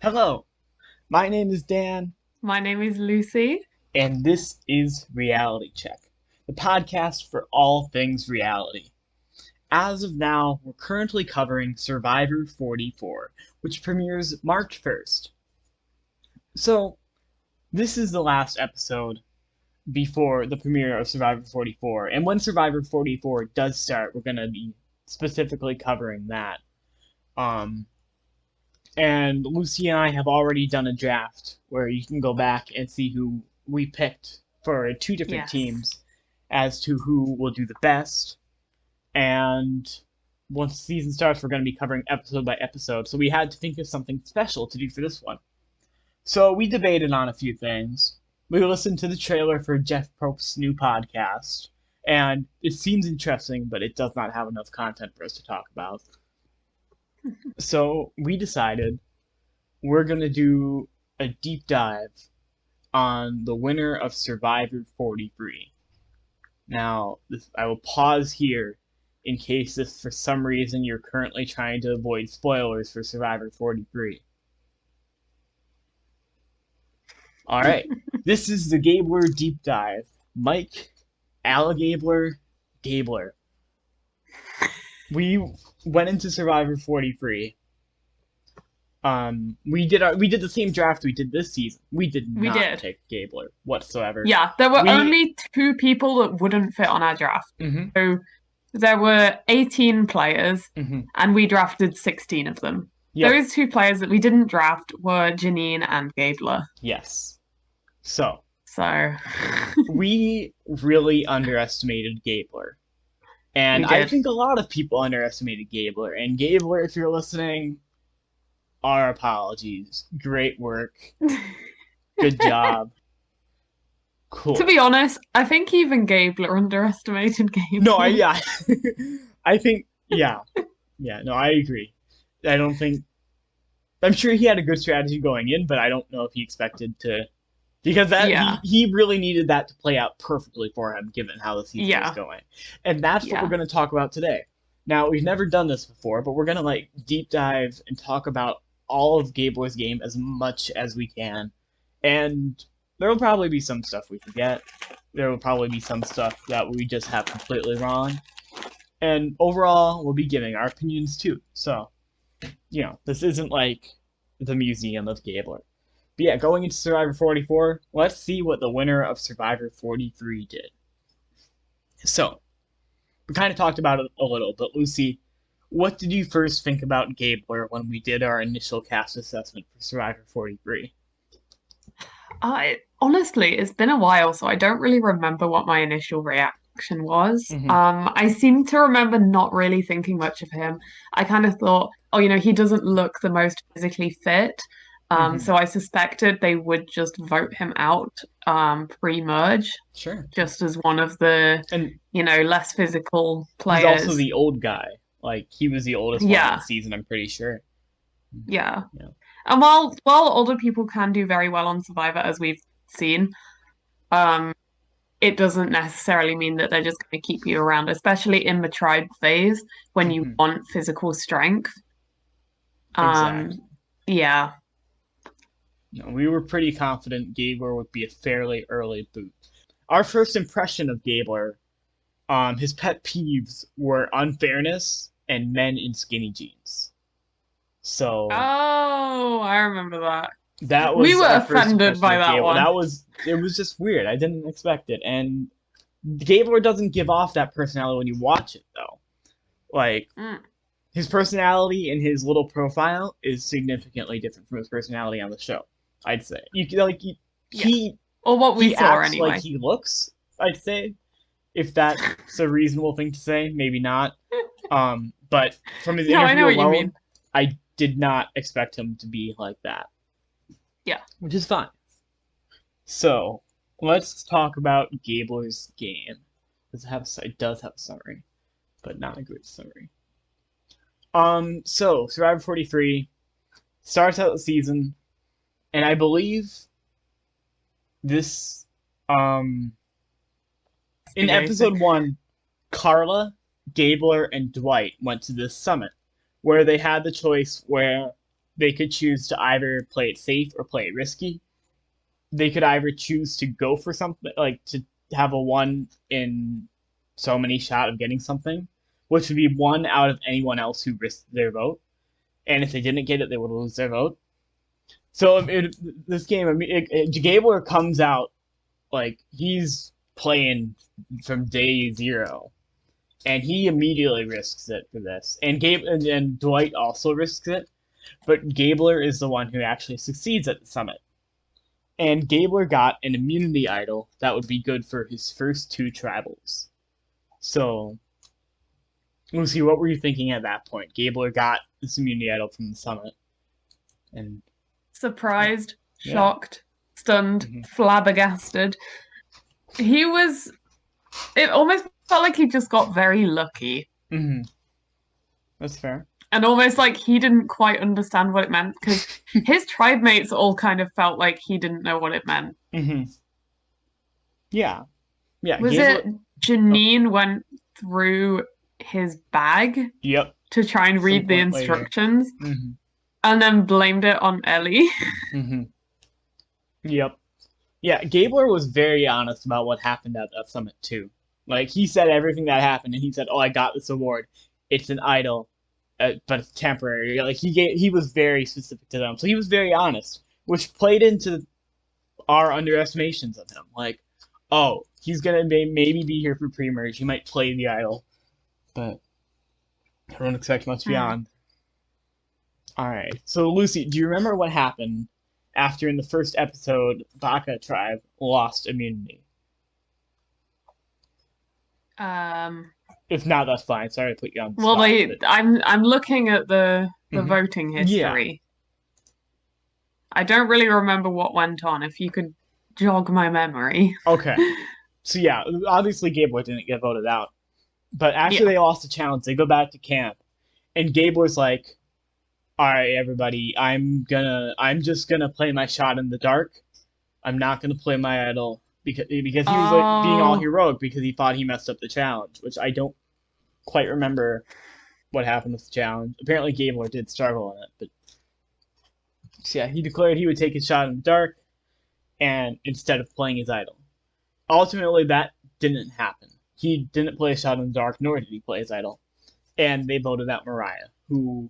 Hello, my name is Dan, My name is Lucy. and this is Reality Check, the podcast for all things reality. As of now, we're currently covering Survivor 44, which premieres March 1st. So, this is the last episode before the premiere of Survivor 44, and when Survivor 44 does start, we're going to be specifically covering that. Um, And Lucy and I have already done a draft where you can go back and see who we picked for two different Yes. teams as to who will do the best. And once the season starts, we're going to be covering episode by episode. So we had to think of something special to do for this one. So we debated on a few things. We listened to the trailer for Jeff Probst's new podcast, and it seems interesting, but it does not have enough content for us to talk about. So we decided we're going to do a deep dive on the winner of Survivor 43. Now, I will pause here in case if for some reason you're currently trying to avoid spoilers for Survivor 43. Alright, this is the Gabler deep dive. Mike, Gabler. We went into Survivor 43. We did the same draft we did this season. We did We not did. pick Gabler whatsoever. Yeah, there were We only two people that wouldn't fit on our draft. mhm So there were 18 players, mhm and we drafted 16 of them. yep, Those two players that we didn't draft were Janine and Gabler. yes. So So we really underestimated Gabler, and we I did. think a lot of people underestimated Gabler. And Gabler, if you're listening, our apologies. Great work, good job, To cool. be honest, I think even Gabler underestimated No, Gabler. yeah, I think yeah. No, I agree. I don't think I'm sure he had a good strategy going in, but I don't know if he expected to because that Yeah, he really needed that to play out perfectly for him given how the season was yeah, going. And that's what we're yeah. going to talk about today. Now, we've never done this before, but we're going to like deep dive and talk about all of Gabler's game as much as we can. And there will probably be some stuff we forget. There will probably be some stuff that we just have completely wrong. And overall, we'll be giving our opinions too. So, this isn't like the Museum of Gabler. But yeah, going into Survivor 44, let's see what the winner of Survivor 43 did. So, we kind of talked about it a little, but Lucy, what did you first think about Gabler when we did our initial cast assessment for Survivor 43? I honestly, it's been a while, so I don't really remember what my initial reaction was. Mm-hmm. I seem to remember not really thinking much of him. I kind of thought, oh, he doesn't look the most physically fit. Mm-hmm. So I suspected they would just vote him out, pre-merge, Sure. just as one of the, And less physical he's also players. the old guy. Like, he was the oldest one on the Yeah, season, I'm pretty sure. yeah. Yeah. And while older people can do very well on Survivor, as we've seen, um, it doesn't necessarily mean that they're just going to keep you around, especially in the tribe phase when you Mm-hmm. want physical strength. Um, Exactly. yeah, We were pretty confident Gabler would be a fairly early boot. Our first impression of Gabler, his pet peeves were unfairness and men in skinny jeans. So oh, I remember that. that We was were our first offended impression by of that Gabler. one. It was just weird. I didn't expect it. And Gabler doesn't give off that personality when you watch it though. Like Mm, his personality in his little profile is significantly different from his personality on the show. I'd say yeah, he or what we he saw acts like anyway. he looks. I'd say if that's a reasonable thing to say, maybe not. But from his No, I know interview what you mean. alone, I did not expect him to be like that, Yeah. which is fine. So let's talk about Gabler's game. It does have a summary, but not a good summary. So Survivor 43 starts out the season, and I believe this, um, in Investigator. episode one, Carla, Gabler, and Dwight went to this summit where they had the choice where they could choose to either play it safe or play it risky. They could either choose to go for something, like to have a one in so many shot of getting something, which would be one out of anyone else who risked their vote. And if they didn't get it, they would lose their vote. So this game, I mean, Gabler comes out like he's playing from day zero, and he immediately risks it for this. And and Dwight also risks it, but Gabler is the one who actually succeeds at the summit. And Gabler got an immunity idol that would be good for his first two tribals. So, Lucy, what were you thinking at that point? Gabler got this immunity idol from the summit, and Surprised, yeah, shocked, stunned, flabbergasted. He was. It almost felt like he just got very lucky. mm-hmm. That's fair. And almost like he didn't quite understand what it meant because his tribe mates all kind of felt like he didn't know what it meant. Mm-hmm. Yeah, yeah. Was it Oh, Janine went through his bag yep. to try and Some read the point later. instructions Mm-hmm. and then blamed it on Ellie? Mm-hmm. Yep. Yeah, Gabler was very honest about what happened at that summit too. Like he said everything that happened, and he said, "Oh, I got this award. It's an idol, but it's temporary." Like he was very specific to them, so he was very honest, which played into our underestimations of him. Like, oh, he's gonna maybe be here for pre-merge. He might play the idol, but I don't expect much beyond. All right. So Lucy, do you remember what happened after in the first episode Baka tribe lost immunity? Um, If not, that's fine. Sorry to put you on the well, spot, but I'm looking at the mhm. voting Yeah. history. I don't really remember what went on. If you could jog my memory. Okay. So yeah, obviously Gabler didn't get voted out. But after Yeah. they lost the challenge, they go back to camp, and Gabler's like, "All right, everybody, I'm just gonna play my shot in the dark. I'm not gonna play my idol because he was like being all Oh, heroic because he thought he messed up the challenge, which I don't quite remember what happened with the challenge. Apparently, Gabler did struggle in it, but so yeah, he declared he would take his shot in the dark, and instead of playing his idol, ultimately that didn't happen. He didn't play a shot in the dark, nor did he play his idol, and they voted out Mariah, who,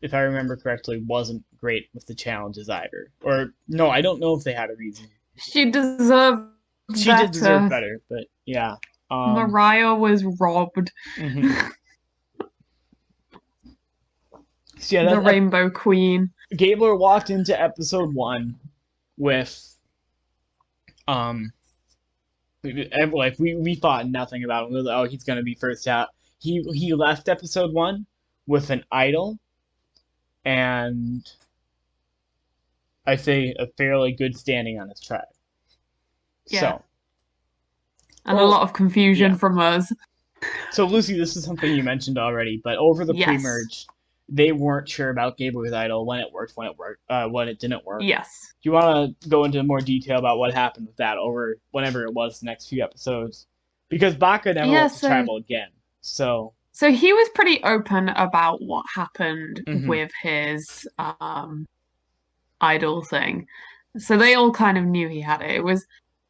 if I remember correctly, wasn't great with the challenges either. Or no, I don't know if they had a reason. she deserved She did deserve better. better, but yeah. Mariah was robbed. Mhm. So yeah, The that Rainbow Queen. Gabler walked into episode one with um like we thought nothing about him. We were like, oh, he's gonna be first out. He left episode one with an idol and I say a fairly good standing on his tribe. Yeah. So And a oh lot of confusion yeah. from us. So Lucy, this is something you mentioned already, but over the Yes. pre-merge, they weren't sure about Gabler's idol when it didn't work. Yes. Do you want to go into more detail about what happened with that over whenever it was the next few episodes? Because Baka never Yeah, went to tribal again. So, so he was pretty open about what happened mhm. with his idol thing. So they all kind of knew he had it. It was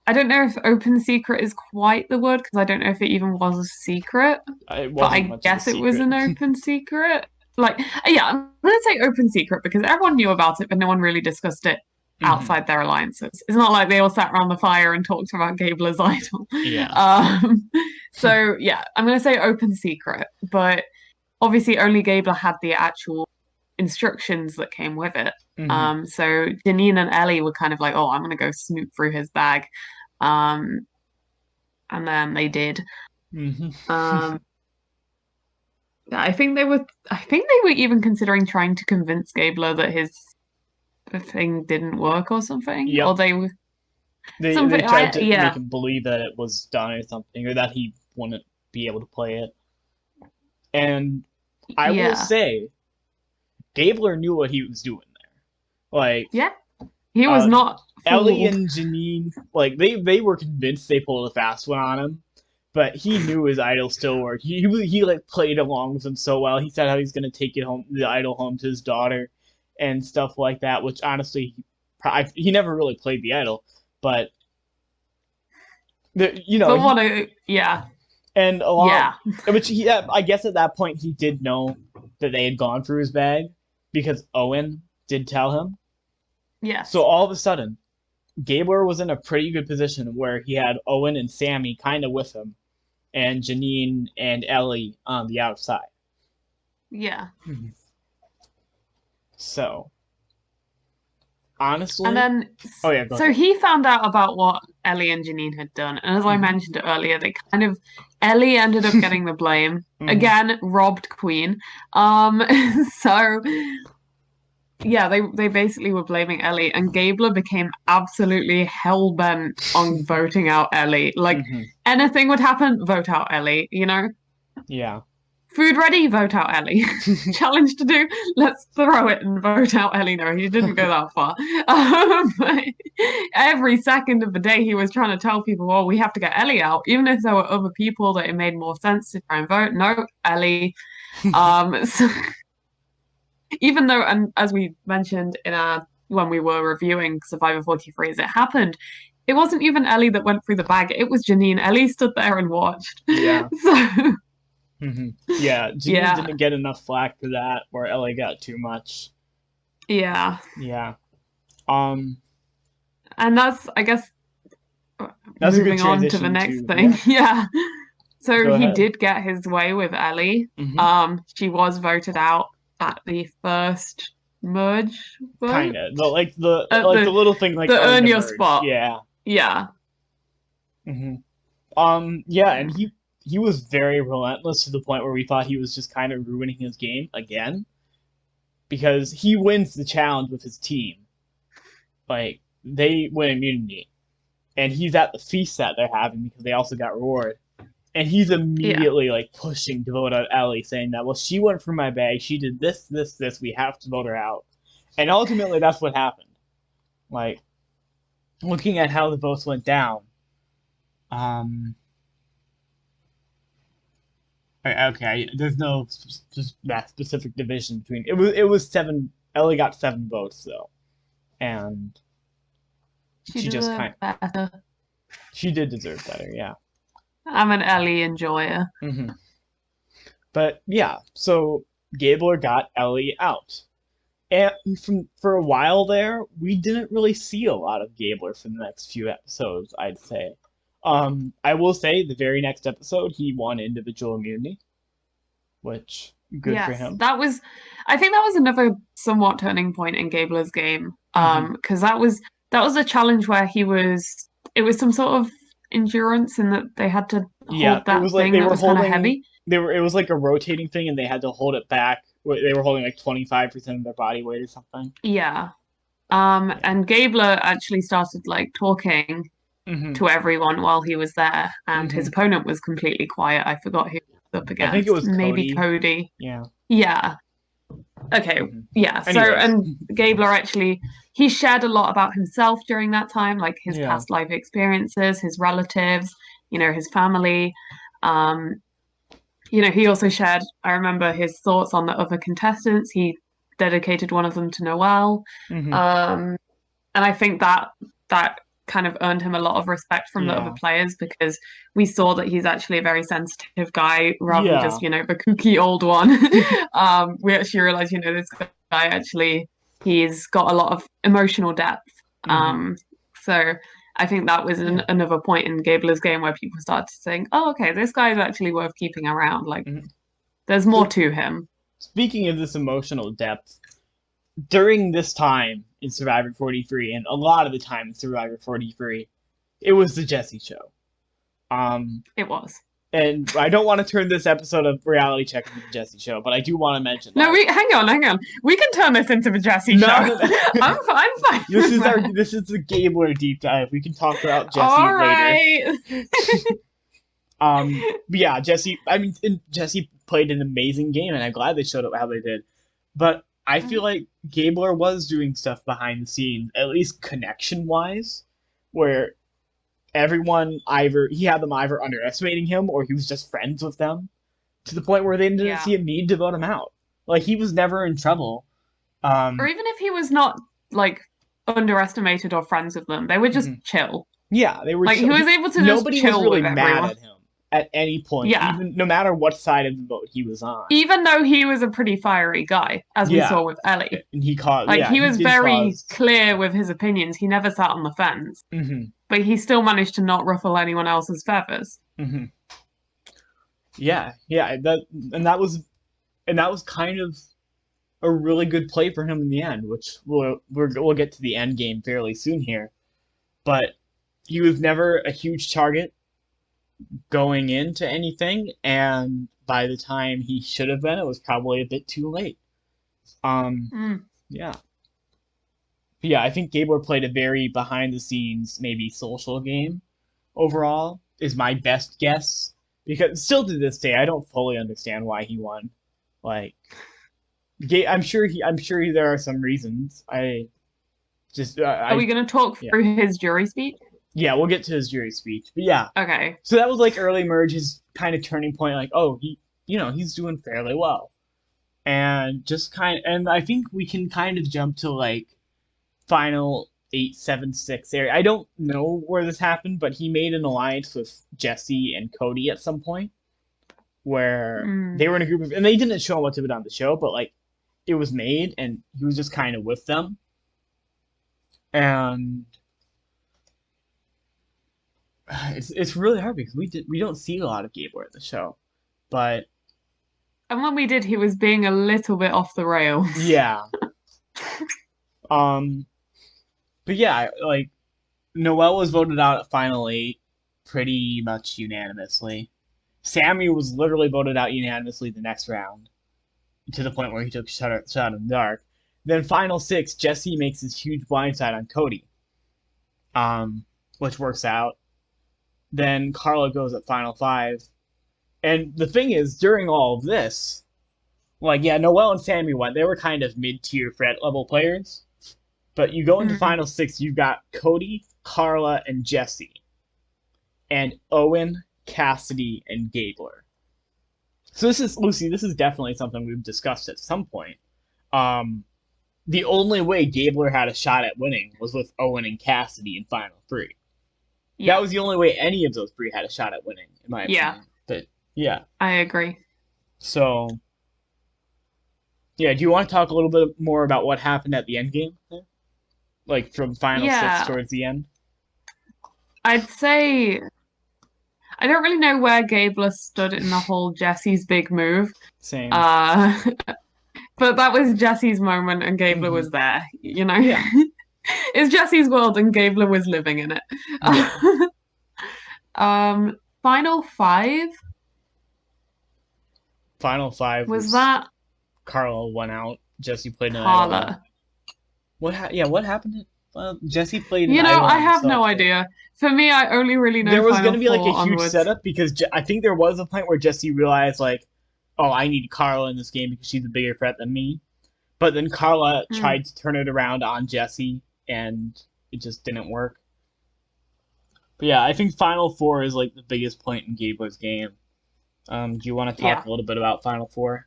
I don't know if open secret is quite the word because I don't know if it even was a secret, It but wasn't I much of a guess it was secret. an open secret. Like, yeah, I'm gonna say open secret because everyone knew about it, but no one really discussed it Hmm. outside their alliances. It's not like they all sat around the fire and talked about Gabler's idol. Yeah. Um, so yeah, I'm gonna say open secret, but obviously only Gabler had the actual instructions that came with it. Hmm. So Janine and Ellie were kind of like, "Oh, I'm gonna go snoop through his bag," um, and then they did. Hmm. Um, I think they were. I think they were even considering trying to convince Gabler that his thing didn't work or something, or Yep. they were They something. tried to make Yeah, him believe that it was done or something, or that he wouldn't be able to play it. And I will yeah, say, Gabler knew what he was doing there. Like, yeah. He was uh, not Ellie fooled. and Janine, like they were convinced they pulled a fast one on him, but he knew his idol still worked. He like played along with him so well. He said how he's gonna take it home, the idol home to his daughter, and stuff like that. Which honestly, he never really played the idol, but But what a yeah, and along, yeah, which I guess at that point he did know that they had gone through his bag because Owen did tell him. So yes, all of a sudden, Gabler was in a pretty good position where he had Owen and Sammy kind of with him, and Janine and Ellie on the outside. yeah. Mhm. So And honestly, then, oh yeah, go so ahead. he found out about what Ellie and Janine had done. And as I Hmm. mentioned earlier, Ellie ended up getting the blame. Hmm. Again, robbed Queen. Um, so yeah, they basically were blaming Ellie, and Gabler became absolutely hell bent on voting out Ellie. Like Hmm. anything would happen, vote out Ellie, you know? Yeah. Food ready, vote out Ellie. Challenge to do, let's throw it and vote out Ellie. No, he didn't go that far. But every second of the day, he was trying to tell people, well, we have to get Ellie out, even if there were other people that it made more sense to try and vote. No, Ellie. So even though, and as we mentioned in our when we were reviewing Survivor 43 as it happened, it wasn't even Ellie that went through the bag. It was Janine. Ellie stood there and watched. Yeah. So Hmm. Yeah. Janine yeah, didn't get enough flack for that, where Ellie got too much. yeah. Yeah. Um. And that's, I guess, That's a good moving on to the transition next to thing. yeah. Yeah. So Go he ahead. did get his way with Ellie. Hmm. She was voted out at the first merge vote. Kind of the At little thing like the earn earn to your merge. spot. Yeah. Yeah. Hmm. Yeah, and Yeah. he was very relentless to the point where we thought he was just kind of ruining his game again because he wins the challenge with his team. Like they win immunity, and he's at the feast that they're having because they also got reward. And he's Yeah. immediately like pushing to vote out Ellie, saying that well she went for my bag, she did this, this, this. We have to vote her out, and ultimately that's what happened. Like looking at how the votes went down, um, okay, there's no just that specific division between it was seven. Ellie got 7 votes though, and She she just kind deserved better. she did deserve better, yeah. I'm an Ellie enjoyer. Hmm. But yeah, so Gabler got Ellie out, and for a while there, we didn't really see a lot of Gabler for the next few episodes. I'd say. I will say the very next episode he won individual immunity, which good for Yes, him. I think that was another somewhat turning point in Gabler's game. Hmm. Because that was a challenge where it was some sort of endurance in that they had to Yeah, hold it that was like thing they that were was kind of holding. heavy. It was like a rotating thing, and they had to hold it back. They were holding like 25% of their body weight or something. Yeah. Yeah. And Gabler actually started like talking Hmm. to everyone while he was there, and his Hmm. opponent was completely quiet. I forgot who he was up I think it against. was Maybe Cody. Cody. Yeah. Yeah. Okay, Hmm. yeah. So, Anyways. and Gabler actually, he shared a lot about himself during that time, like his Yeah. past life experiences, his relatives, his family. Um, he also shared, I remember his thoughts on the other contestants. He dedicated one of them to Noel. Hmm. Um, and I think that kind of earned him a lot of respect from the other Yeah. players because we saw that he's actually a very sensitive guy rather than just, Yeah. the kooky old one. We actually realized, this guy actually he's got a lot of emotional depth. Hmm. Um, so I think that was Yeah. another point in Gabler's game where people started to think, oh, okay, this guy's actually worth keeping around. Like, Hmm. there's more So to him. speaking of this emotional depth, during this time in Survivor 43, and a lot of the time in Survivor 43, it was the Jesse Show. Um, It was. and I don't want to turn this episode of Reality Check into the Jesse Show, but I do want to mention No, like hang on. We can turn this into the Jesse show. no, no, no. I'm fine This with is that. the Gabler deep dive. We can talk about Jesse All later. right. But yeah, Jesse. I mean, Jesse played an amazing game, and I'm glad they showed up how they did. But I feel like Gabler was doing stuff behind the scenes, at least connection wise, where everyone either he had them either underestimating him or he was just friends with them to the point where they didn't Yeah. see a need to vote him out. Like he was never in trouble, Or Um, even if he was not like underestimated or friends with them, they were just mhm. chill. Yeah, they were Like he chill. was able to just Nobody was chill really with mad everyone. at him at any point, Yeah. even no matter what side of the boat he was on. Even though he was a pretty fiery guy, as we Yeah, saw with Ellie. and he caused. Like Yeah, he he was did very cause. clear with his opinions. He never sat on the fence, Hmm. but he still managed to not ruffle anyone else's feathers. Hmm. Yeah, yeah. That was kind of a really good play for him in the end, which we'll get to the end game fairly soon here. But he was never a huge target going into anything, and by the time he should have been, it was probably a bit too late. Um, Mm. yeah, but yeah. I think Gabler played a very behind the scenes, maybe social game overall. Is my best guess because still to this day, I don't fully understand why he won. Like, I'm sure there are some reasons. I just, Are we I, going to talk yeah, through his jury speech? yeah. We'll get to his jury speech, but yeah. Okay. So that was like early merge's kind of turning point. Like, oh, he's doing fairly well, and and I think we can kind of jump to like final 876 area. I don't know where this happened, but he made an alliance with Jesse and Cody at some point where Mm. they were in a group of, and they didn't show much of it on the show, but like it was made, and he was just kind of with them, and it's really hard because we don't see a lot of Gabler in the show, but And when we did, he was being a little bit off the rails. yeah, um, but yeah, like Noel was voted out at final eight pretty much unanimously. Sammy was literally voted out unanimously the next round to the point where he took shot in the dark. Then final six, Jesse makes this huge blindside on Cody, um, which works out. Then Carla goes at final five, and the thing is, during all of this, like yeah, Noel and Sammy went. They were kind of mid-tier threat level players, but you go into Mm. final six, you've got Cody, Carla, and Jesse, and Owen, Cassidy, and Gabler. So this is Lucy. This is definitely something we've discussed at some point. Um, the only way Gabler had a shot at winning was with Owen and Cassidy in final three. That Yeah. was the only way any of those three had a shot at winning, in my Yeah. opinion. But yeah, I agree. so yeah. Do you want to talk a little bit more about what happened at the end game, like from final six Yeah. towards the end? I'd say I don't really know where Gabler stood in the whole Jesse's big move. Same. Uh, but that was Jesse's moment and Gabler Hmm. was there, you know? Yeah. It's Jesse's world and Gabler was living in it. Yeah. Final five Final five was was that Carl went out. Jesse played an idol on. Carla. Yeah, what happened? Jesse played an You know, idol I on have himself. no idea. For me, I only really know There was going Final to be like a Four huge onwards. setup because I think there was a point where Jesse realized like, oh, I need Carla in this game because she's a bigger threat than me. But then Carla Mm, tried to turn it around on Jesse, and it just didn't work. But yeah, I think Final Four is like the biggest point in Gabler's game. Do you want to talk yeah. a little bit about Final Four?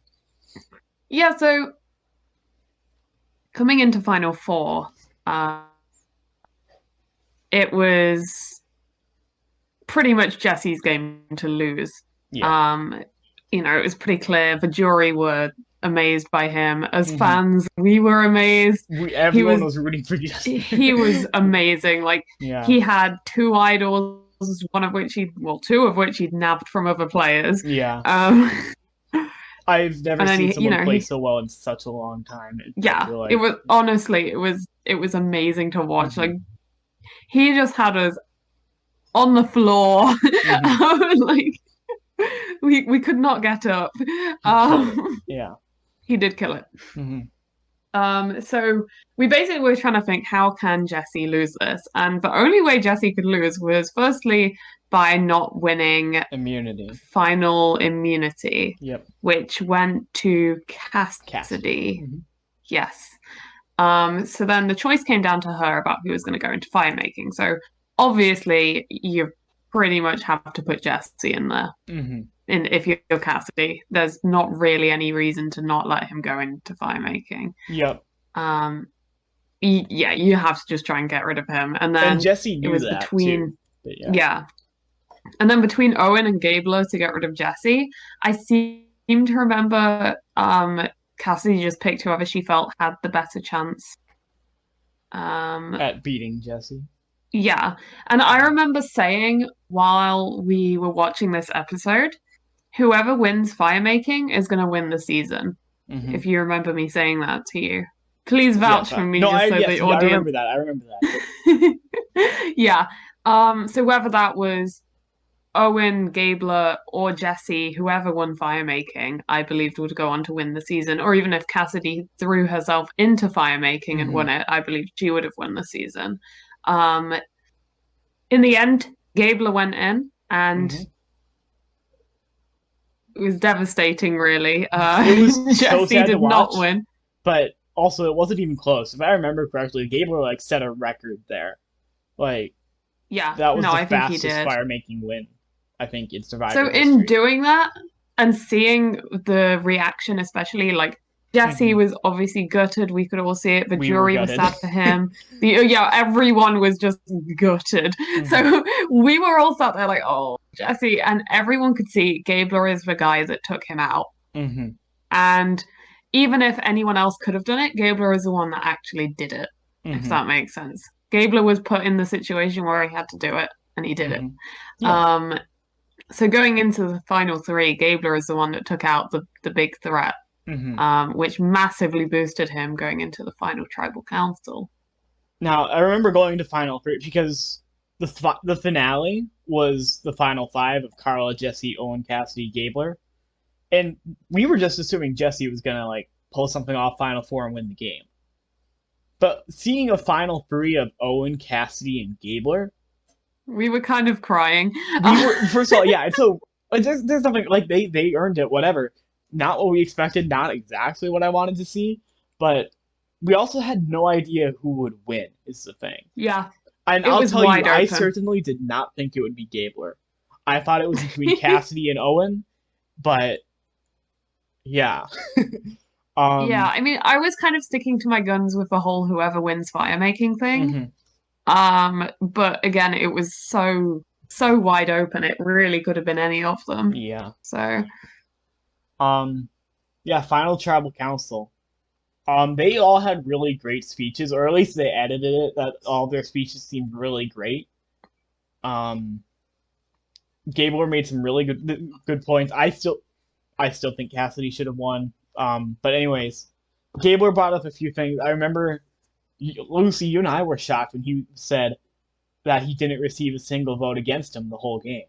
Yeah, so coming into Final Four, uh, it was pretty much Jesse's game to lose. Yeah. Um, it was pretty clear. The jury were amazed by him. As Hmm. fans, we were amazed. He Everyone was was rooting for Jesse. he was amazing. Like Yeah. he had two idols, one of which two of which he'd nabbed from other players. Yeah. Um, I've never and then seen he, someone play he so well in such a long time. I yeah, feel it like. was honestly it was amazing to watch. Hmm. Like he just had us on the floor. Hmm. Like we could not get up. He killed it. Um, Yeah. he did kill it. Hmm. So we basically were trying to think how can Jesse lose this? And the only way Jesse could lose was firstly by not winning Immunity. final immunity, Yep. which went to Cassidy. Cassidy. Hmm. Yes. So then the choice came down to her about who was going to go into fire making. So obviously you pretty much have to put Jesse in there. Hmm. And if you're Cassidy, there's not really any reason to not let him go into fire making. Yep. Um, yeah, you have to just try and get rid of him. And And then Jesse it knew was that too. between, But yeah. yeah, and then between Owen and Gabler to get rid of Jesse. I seem to remember Cassidy just picked whoever she felt had the better chance. Um, At beating Jesse. yeah, and I remember saying while we were watching this episode, whoever wins fire making is going to win the season. Hmm. If you remember me saying that to you, please Yes, vouch for me no, just so yes, the yeah, I audience. remember that. I remember that. Yeah. So whether that was Owen, Gabler, or Jesse, whoever won fire making, I believed would go on to win the season. Or even if Cassidy threw herself into fire making and Hmm. won it, I believed she would have won the season. Um, in the end, Gabler went in, and Hmm. it was devastating, really. It was so Jesse sad to did not watch, win. but also it wasn't even close. If I remember correctly, Gabler like set a record there. Like Yeah, that was no, the I think he fastest did. fire making win, I think, in So Survivor in history. doing that and seeing the reaction, especially like Jesse Hmm. was obviously gutted. We could all see it. The We were jury was gutted. sad for him. Yeah, everyone was just gutted. Hmm. So we were all sat there like, oh, Jesse, and everyone could see Gabler is the guy that took him out. Hmm. And even if anyone else could have done it, Gabler is the one that actually did it, if Hmm. that makes sense. Gabler was put in the situation where he had to do it, and he did it. Hmm. Yeah. Um, so going into the final three, Gabler is the one that took out the big threat, Hmm. which massively boosted him going into the final tribal council. Now I remember going to Final Three because the finale was the final five of Carla, Jesse, Owen, Cassidy, Gabler, and we were just assuming Jesse was gonna like pull something off Final Four and win the game. But seeing a Final Three of Owen, Cassidy, and Gabler, We were kind of crying. we were first of all, yeah. So like, there's nothing like they earned it, whatever. Not what we expected, not exactly what I wanted to see, but we also had no idea who would win. Is the thing. Yeah, And it I'll was tell you, wide I open. certainly did not think it would be Gabler. I thought it was between Cassidy and Owen, but yeah. Yeah, um. I mean, I was kind of sticking to my guns with the whole whoever wins fire making thing. Mhm. But again, it was so wide open. It really could have been any of them. Yeah. So Um. Yeah. Final Tribal Council. They all had really great speeches, or at least they edited it. That all their speeches seemed really great. Um. Gabler made some really good points. I still think Cassidy should have won. But anyways, Gabler brought up a few things. I remember Lucy, you and I were shocked when he said that he didn't receive a single vote against him the whole game,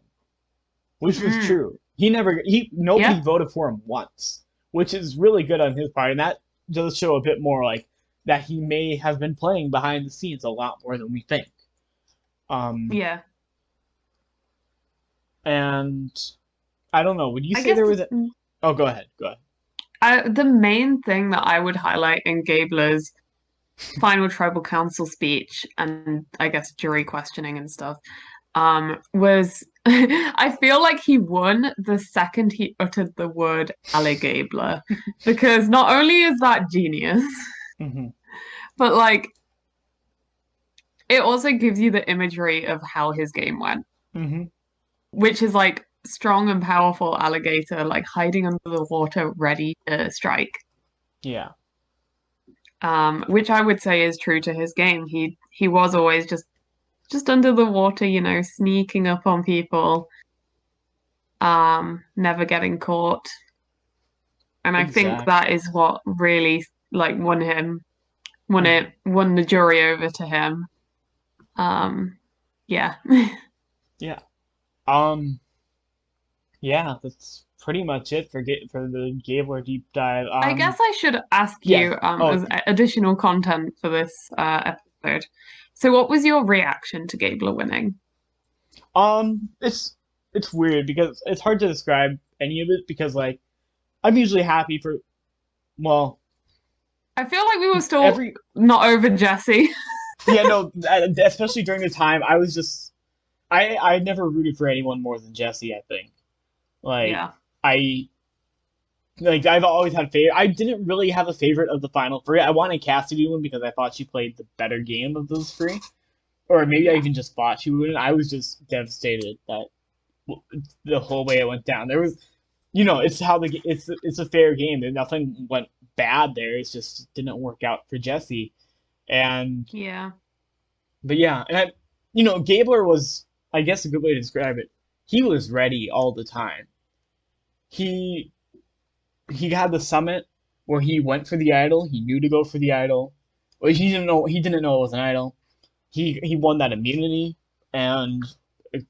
which was mm, true. Nobody yeah, voted for him once, which is really good on his part, and that does show a bit more like that he may have been playing behind the scenes a lot more than we think. Um, yeah. and I don't know. Would you I say guess there was a? Oh, go ahead. Go ahead. the main thing that I would highlight in Gabler's final tribal council speech and I guess jury questioning and stuff was I feel like he won the second he uttered the word alligabler because not only is that genius, Hmm. but like it also gives you the imagery of how his game went, Hmm. which is like strong and powerful alligator like hiding under the water ready to strike. Yeah. Which I would say is true to his game. He was always just under the water, sneaking up on people, never getting caught. And I think that Exactly. is what really like won the jury over to him. Um, yeah. Yeah. Um. Yeah. That's pretty much it for the Gabler deep dive. I guess I should ask Yes. you, Oh. as additional content for this episode. So, what was your reaction to Gabler winning? It's weird because it's hard to describe any of it because like I'm usually happy for well I feel like we were still every not over Jesse. yeah no especially during the time I was just I never rooted for anyone more than Jesse. I think like Yeah. I like I've always had favorite. I didn't really have a favorite of the final three. I wanted Cassidy to win because I thought she played the better game of those three, or maybe I Yeah. even just thought she would win. I was just devastated that the whole way it went down. There was, it's how it's a fair game. Nothing went bad there. It just didn't work out for Jesse. And Yeah. but yeah, and Gabler was, I guess, a good way to describe it. He was ready all the time. He he had the summit where he went for the idol. He knew to go for the idol. Well, he didn't know it was an idol. He won that immunity and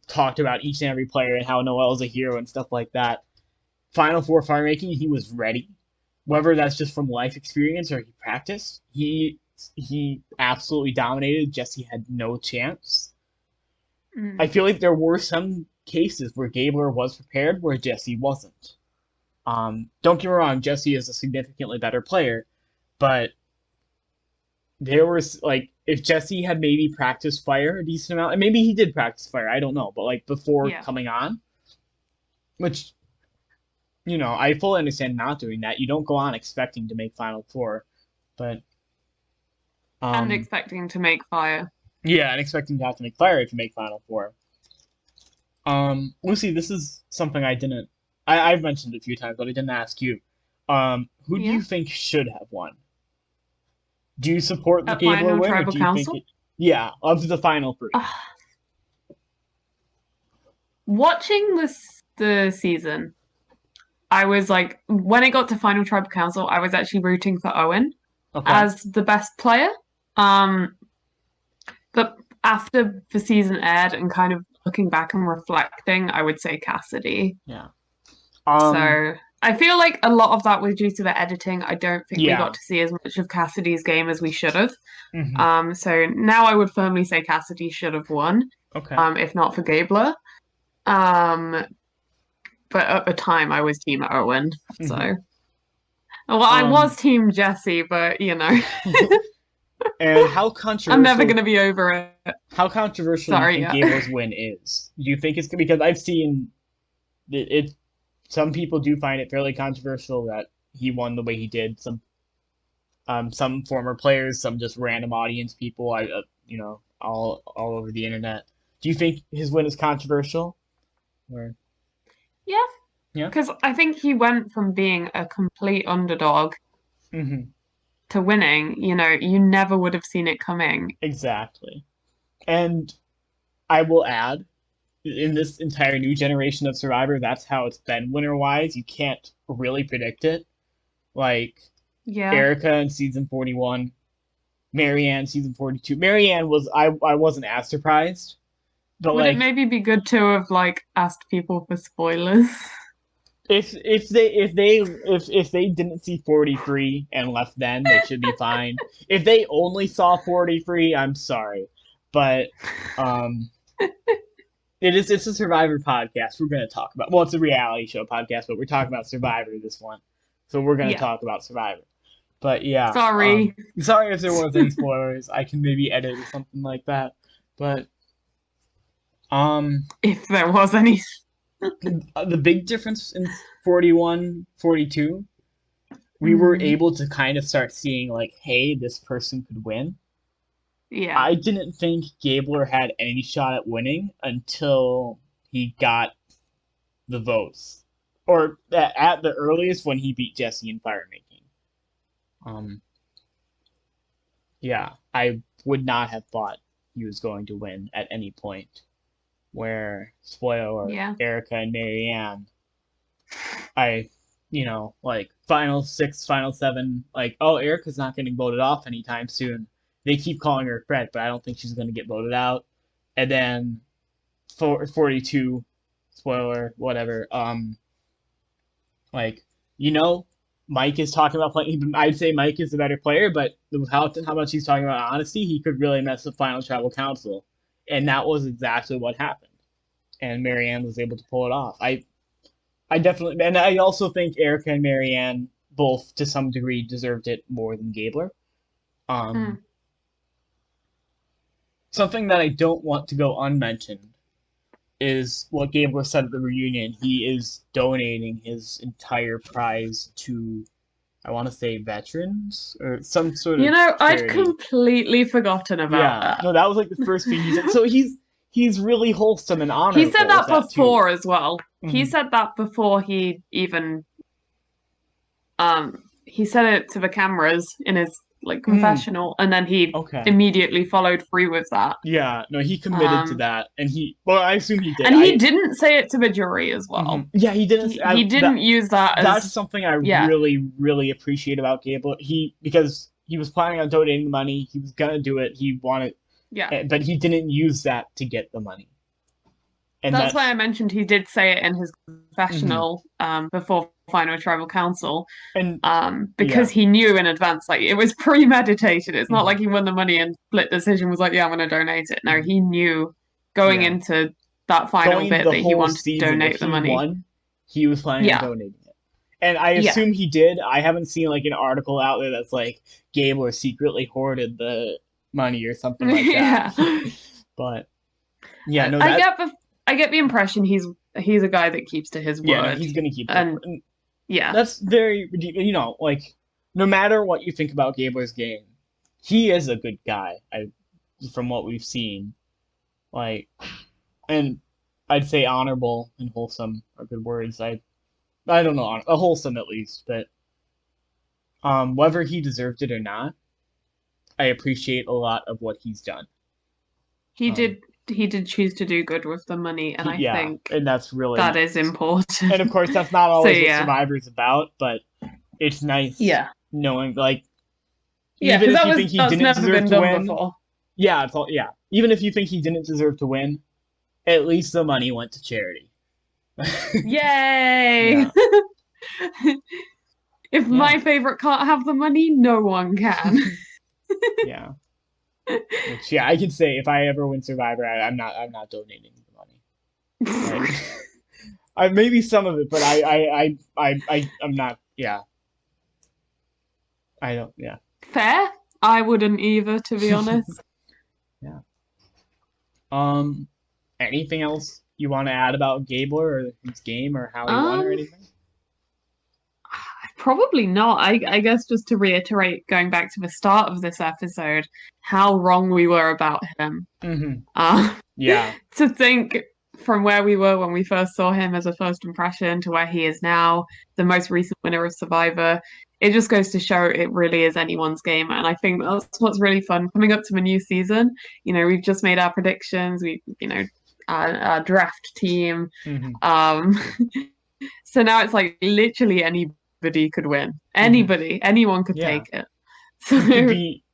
talked about each and every player and how Noel's a hero and stuff like that. Final four fire making, he was ready. Whether that's just from life experience or he practiced, he absolutely dominated. Jesse had no chance. I Mm. feel like there were some cases where Gabler was prepared where Jesse wasn't. Don't get me wrong, Jesse is a significantly better player, but there was like if Jesse had maybe practiced fire a decent amount, and maybe he did practice fire, I don't know, but like before Yeah. coming on, which I fully understand not doing that. You don't go on expecting to make Final Four, but And um, expecting to make fire. yeah, and expecting to have to make fire if you make Final Four. Lucy, this is something I've mentioned a few times, but I didn't ask you. Who do you Yeah. think should have won? Do you support the At Gabler final win, or tribal do you think council. it? Yeah, of the final three. Ah, watching the season, I was like, when it got to final tribal council, I was actually rooting for Owen Okay. as the best player. Um, but after the season aired and kind of looking back and reflecting, I would say Cassidy. Yeah. Um. So I feel like a lot of that was due to the editing. I don't think we got Yeah. to see as much of Cassidy's game as we should have. Hmm. So now I would firmly say Cassidy should have won, Okay. if not for Gabler. Um, but at the time I was Team Owen. Hmm. So, well, I Um. was Team Jesse, but And how I'm never controversial? gonna be over it. How controversial do you Sorry, think yeah. Gabler's win is? Do you think it's because I've seen it. Some people do find it fairly controversial that he won the way he did. Some former players, some just random audience people. All over the internet. Do you think his win is controversial? Or Yeah, yeah. because I think he went from being a complete underdog Hmm. to winning. You never would have seen it coming. Exactly. And I will add, in this entire new generation of Survivor, that's how it's been winner wise. You can't really predict it. Like Yeah. Erica in season 41, Marianne season 42. Marianne I wasn't as surprised, but Would it like maybe be good to have asked people for spoilers? if they didn't see 43 and left then, they should be fine. If they only saw 43, I'm sorry. But um it's a Survivor podcast. We're gonna talk about it's a reality show podcast, but we're talking about Survivor this one. So we're gonna Yeah. talk about Survivor. But yeah, Sorry sorry if there was any spoilers. I can maybe edit or something like that. But um if there was any. the big difference in 41, 42, we were Mm, able to kind of start seeing like, hey, this person could win. yeah. I didn't think Gabler had any shot at winning until he got the votes, or at the earliest when he beat Jesse in fire making. Um, yeah, I would not have thought he was going to win at any point. Where spoiler, Yeah. Erica and Marianne, I, like final six, final seven, like Erica's not getting voted off anytime soon. They keep calling her a threat, but I don't think she's going to get voted out. And then 42, spoiler, whatever. Like you know, Mike is talking about playing. I'd say Mike is the better player, but how much he's talking about honesty, he could really mess up Final Tribal Council, and that was exactly what happened. And Marianne was able to pull it off. I definitely, and I also think Erica and Marianne both to some degree deserved it more than Gabler. Um, Mm, Something that I don't want to go unmentioned is what Gabler said at the reunion. He is donating his entire prize to, I want to say, veterans or some sort You of know, I'd charity. completely forgotten about Yeah, that. no, that was like the first thing he said. So he's really wholesome and He said honorable with that that too. before as well. He Hmm. said that before he said it to the cameras in his like Mm, confessional, and then he okay. immediately followed through with that. Yeah, no, he committed to Um, that, and well, I assume he did. and he didn't say it to the jury as well. Yeah, he didn't. He didn't use that That's as something I yeah, really appreciate about Gable. Because he was planning on donating the money, he was gonna do it. He wanted, yeah. but he didn't use that to get the money, and That's why I that's mentioned he did say it in his hmm confessional before final tribal council, and because yeah, he knew in advance, like it was premeditated. It's not hmm like he won the money and split decision was like, yeah, I'm going to donate it. No, hmm he knew going yeah. into that final Going into bit the that he whole wanted to season, if donate the he money. won, he was planning on Yeah, donating it. And I yeah, assume he did. I haven't seen like an article out there that's like Gabler secretly hoarded the money or something like that. yeah. But yeah, no, I that get the I get the impression he's a guy that keeps to his yeah, no, word, he's gonna keep to his and word. And yeah, that's very, like no matter what you think about Gabler's game, he is a good guy. From what we've seen, like, and I'd say honorable and wholesome are good words. I don't know, a wholesome at least, but whether he deserved it or not, I appreciate a lot of what he's done. he Um, did he did choose to do good with the money, and I yeah, think and that's really that is nice. important. And of course, that's not So always what yeah, Survivor's about, but it's nice yeah, knowing, like, yeah, even because if you think he that's didn't never deserve been to done win, before. yeah, it's all, yeah. Even if you think he didn't deserve to win, at least the money went to charity. Yay! Yeah, If yeah, my favorite can't have the money, no one can. yeah. Which yeah, I can say if I ever win Survivor, I'm not donating the money. Like, I maybe some of it, but I'm not. Yeah, I don't. Yeah, Fair? I wouldn't either, to be honest. yeah. Um, anything else you want to add about Gabler or his game or how he won or Um, anything? Probably not. I guess just to reiterate, going back to the start of this episode, how wrong we were about him. Hmm. Uh, Yeah. to think from where we were when we first saw him as a first impression to where he is now, the most recent winner of Survivor, it just goes to show it really is anyone's game. And I think that's what's really fun coming up to the new season. You know, we've just made our predictions. Our draft team. Hmm. Um, so now it's like literally anybody could win. Hmm. Anybody, anyone could Yeah. take it.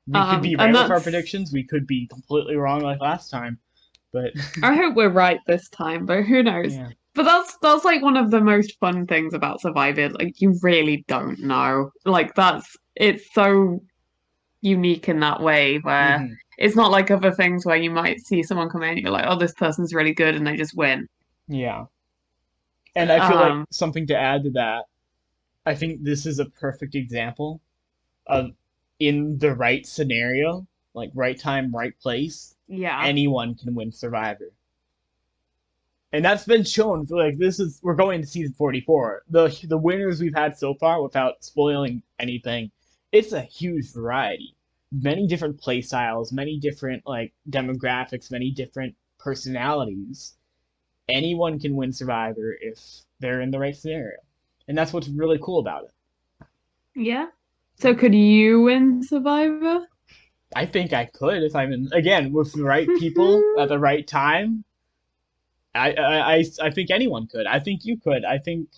We could be And right with our that's predictions. We could be completely wrong like last time, but I hope we're right this time, but who knows? yeah. But that's like one of the most fun things about Survivor. Like you really don't know. Like it's so unique in that way where Hmm. it's not like other things where you might see someone come in and you're like, oh, this person's really good and they just win. Yeah. And I feel like Um, something to add to that, I think this is a perfect example of in the right scenario, like right time, right place, yeah. anyone can win Survivor. And that's been shown for like we're going to season 44. The winners we've had so far without spoiling anything, it's a huge variety. Many different play styles, many different like demographics, many different personalities. Anyone can win Survivor if they're in the right scenario. And that's what's really cool about it. Yeah. So Yeah. could you win Survivor? I think I could if I'm in again with the right people at the right time. I think anyone could. I think you could. I think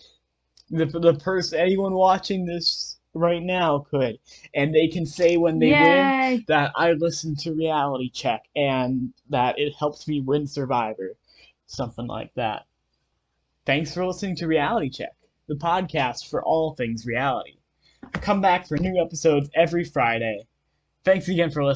the person anyone watching this right now could, and they can say when they win Yay. that I listened to Reality Check and that it helps me win Survivor, something like that. Thanks for listening to Reality Check, the podcast for all things reality. Come back for new episodes every Friday. Thanks again for listening.